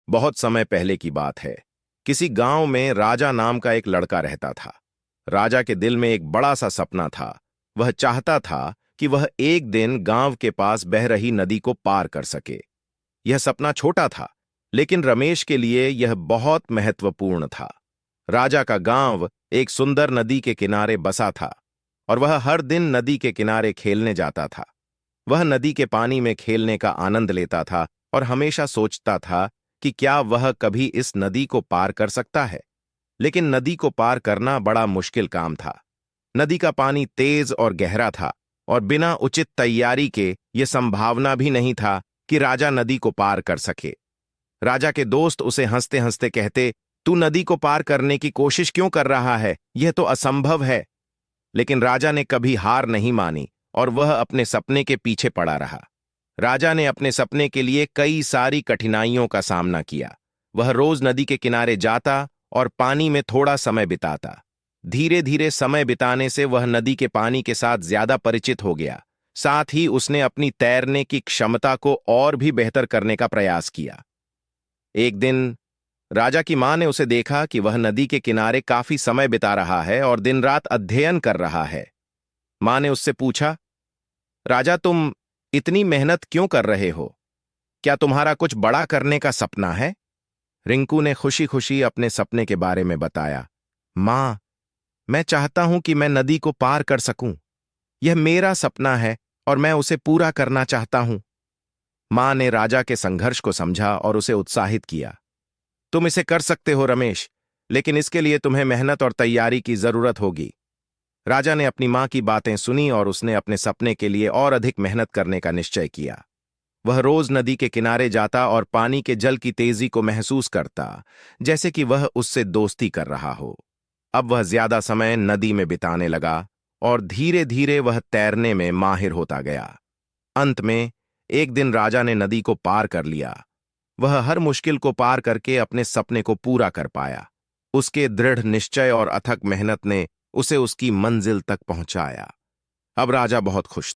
बहुत समय पहले की बात है। किसी गांव में राजा नाम का एक लड़का रहता था। राजा के दिल में एक बड़ा सा सपना था। वह चाहता था कि वह एक दिन गांव के पास बह रही नदी को पार कर सके। यह सपना छोटा था, लेकिन रमेश के लिए यह बहुत महत्वपूर्ण था। राजा का गांव एक सुंदर नदी के किनारे बसा था और वह हर दिन नदी के किनारे खेलने जाता था। वह नदी के पानी में खेलने का आनंद लेता था और हमेशा सोचता था कि क्या वह कभी इस नदी को पार कर सकता है। लेकिन नदी को पार करना बड़ा मुश्किल काम था। नदी का पानी तेज और गहरा था और बिना उचित तैयारी के यह संभावना भी नहीं था कि राजा नदी को पार कर सके। राजा के दोस्त उसे हंसते हंसते कहते, तू नदी को पार करने की कोशिश क्यों कर रहा है? यह तो असंभव है। लेकिन राजा ने कभी हार नहीं मानी और वह अपने सपने के पीछे पड़ा रहा। राजा ने अपने सपने के लिए कई सारी कठिनाइयों का सामना किया। वह रोज नदी के किनारे जाता और पानी में थोड़ा समय बिताता। धीरे धीरे समय बिताने से वह नदी के पानी के साथ ज्यादा परिचित हो गया। साथ ही उसने अपनी तैरने की क्षमता को और भी बेहतर करने का प्रयास किया। एक दिन राजा की मां ने उसे देखा कि वह नदी के किनारे काफी समय बिता रहा है और दिन रात अध्ययन कर रहा है। मां ने उससे पूछा, राजा, तुम इतनी मेहनत क्यों कर रहे हो? क्या तुम्हारा कुछ बड़ा करने का सपना है? रिंकू ने खुशी खुशी अपने सपने के बारे में बताया। मां, मैं चाहता हूं कि मैं नदी को पार कर सकूं। यह मेरा सपना है और मैं उसे पूरा करना चाहता हूं। मां ने राजा के संघर्ष को समझा और उसे उत्साहित किया। तुम इसे कर सकते हो रमेश, लेकिन इसके लिए तुम्हें मेहनत और तैयारी की जरूरत होगी। राजा ने अपनी मां की बातें सुनी और उसने अपने सपने के लिए और अधिक मेहनत करने का निश्चय किया। वह रोज नदी के किनारे जाता और पानी के जल की तेजी को महसूस करता, जैसे कि वह उससे दोस्ती कर रहा हो। अब वह ज्यादा समय नदी में बिताने लगा और धीरे धीरे वह तैरने में माहिर होता गया। अंत में एक दिन राजा ने नदी को पार कर लिया। वह हर मुश्किल को पार करके अपने सपने को पूरा कर पाया। उसके दृढ़ निश्चय और अथक मेहनत ने उसे उसकी मंजिल तक पहुंचाया। अब राजा बहुत खुश